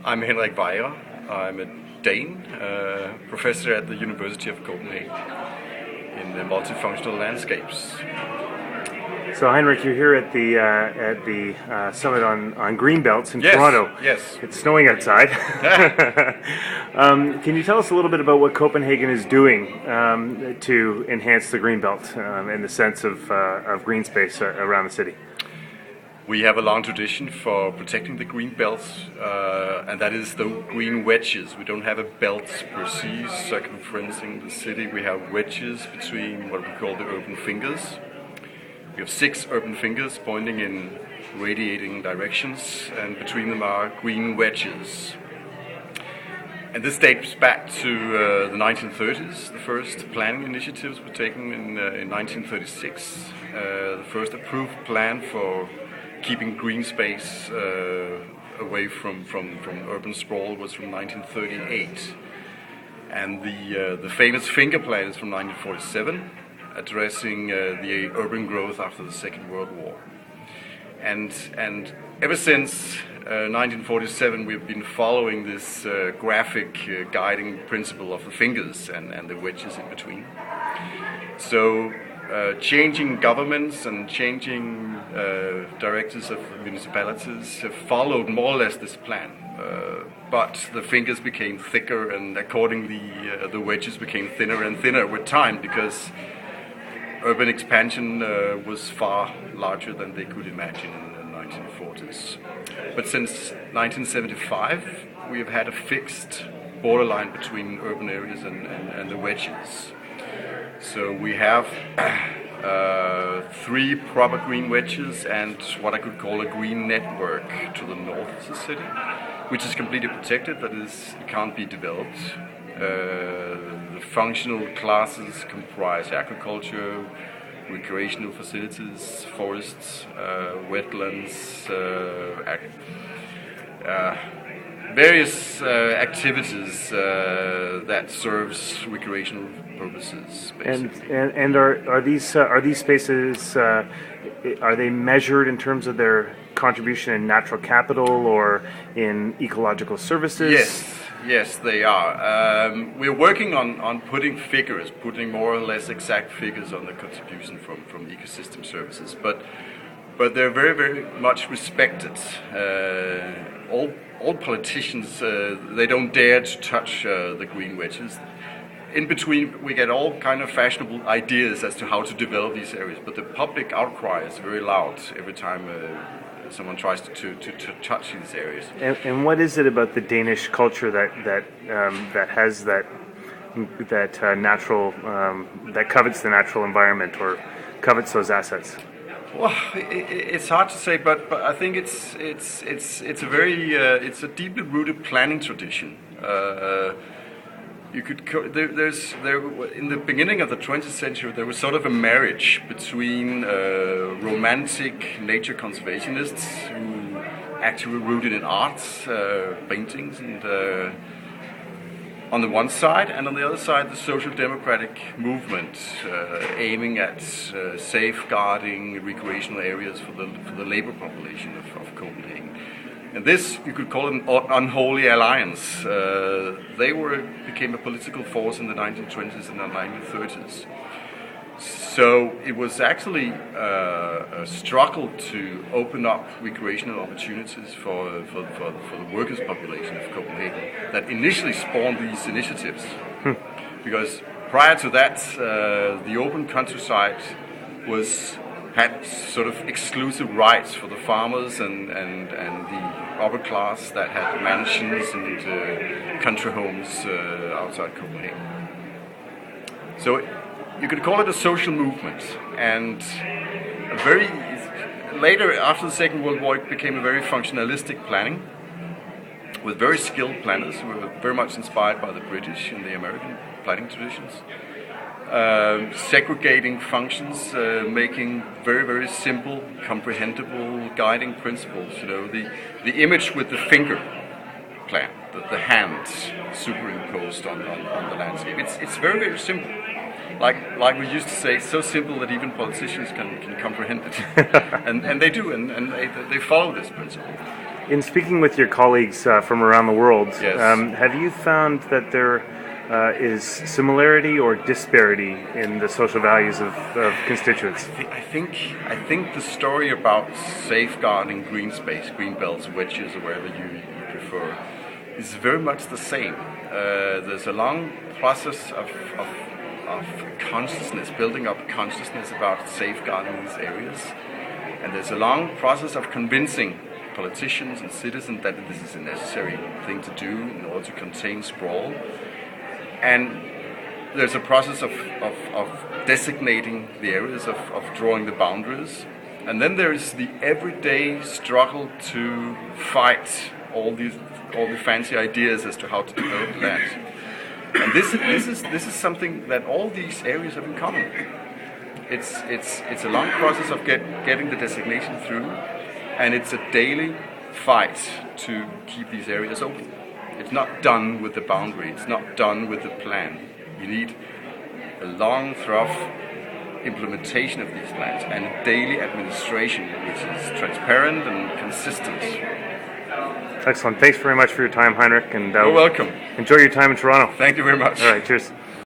I'm Heinrich Vejre. I'm a Dane, professor at the University of Copenhagen in the multifunctional landscapes. So Heinrich, you're here at the summit on greenbelts in Toronto. Yes. It's snowing outside. Can you tell us a little bit about what Copenhagen is doing to enhance the greenbelt in the sense of green space around the city? We have a long tradition for protecting the green belts, and that is the green wedges. We don't have a belt per se circumferencing the city. We have wedges between what we call the urban fingers. We have 6 urban fingers pointing in radiating directions, and between them are green wedges. And this dates back to the 1930s. The first planning initiatives were taken in 1936. The first approved plan for keeping green space away from urban sprawl was from 1938. And the famous finger plan is from 1947, addressing the urban growth after the Second World War. And ever since 1947, we've been following this graphic guiding principle of the fingers and the wedges in between. So changing governments and changing directors of municipalities have followed more or less this plan. But the fingers became thicker, and accordingly the wedges became thinner and thinner with time, because urban expansion was far larger than they could imagine in the 1940s. But since 1975, we have had a fixed borderline between urban areas and the wedges. So we have 3 proper green wedges and what I could call a green network to the north of the city, which is completely protected, that is, it can't be developed. The functional classes comprise agriculture, recreational facilities, forests, wetlands, various activities that serves recreational purposes, basically. And are these spaces are they measured in terms of their contribution in natural capital or in ecological services? Yes, they are. We're working on putting more or less exact figures on the contribution from ecosystem services, but they're very, very much respected. All politicians, they don't dare to touch the green wedges. In between, we get all kind of fashionable ideas as to how to develop these areas, but the public outcry is very loud every time someone tries to touch these areas. And what is it about the Danish culture that has that natural that covets the natural environment or covets those assets? Well, it's hard to say, but I think it's a very it's a deeply rooted planning tradition. You could in the beginning of the 20th century, there was sort of a marriage between romantic nature conservationists who actually rooted in arts, paintings, and on the one side, and on the other side, the social democratic movement aiming at safeguarding recreational areas for the labor population of Copenhagen. And this, you could call it an unholy alliance. They became a political force in the 1920s and the 1930s. So it was actually a struggle to open up recreational opportunities for the workers' population of Copenhagen that initially spawned these initiatives. Because prior to that, the open countryside had sort of exclusive rights for the farmers and the upper class that had mansions and country homes outside Copenhagen. So you could call it a social movement, and later, after the Second World War, it became a very functionalistic planning with very skilled planners who were very much inspired by the British and the American planning traditions. Segregating functions, making very, very simple, comprehensible guiding principles. You know, the image with the finger plan, the hand superimposed on the landscape. It's very, very simple. Like we used to say, so simple that even politicians can comprehend it, and they do, and they follow this principle. In speaking with your colleagues from around the world, Yes. have you found that there is similarity or disparity in the social values of constituents? I think the story about safeguarding green space, green belts, wedges, or wherever you prefer, is very much the same. There's a long process of consciousness, building up consciousness about safeguarding these areas, and there's a long process of convincing politicians and citizens that this is a necessary thing to do in order to contain sprawl. And there's a process of designating the areas, of drawing the boundaries. And then there is the everyday struggle to fight all the fancy ideas as to how to develop that. And this is something that all these areas have in common. It's a long process of getting the designation through, and it's a daily fight to keep these areas open. It's not done with the boundary, it's not done with the plan. You need a long, thorough implementation of these plans and a daily administration which is transparent and consistent. Excellent. Thanks very much for your time, Heinrich, and You're welcome. enjoy your time in Toronto. Thank you very much. All right, cheers.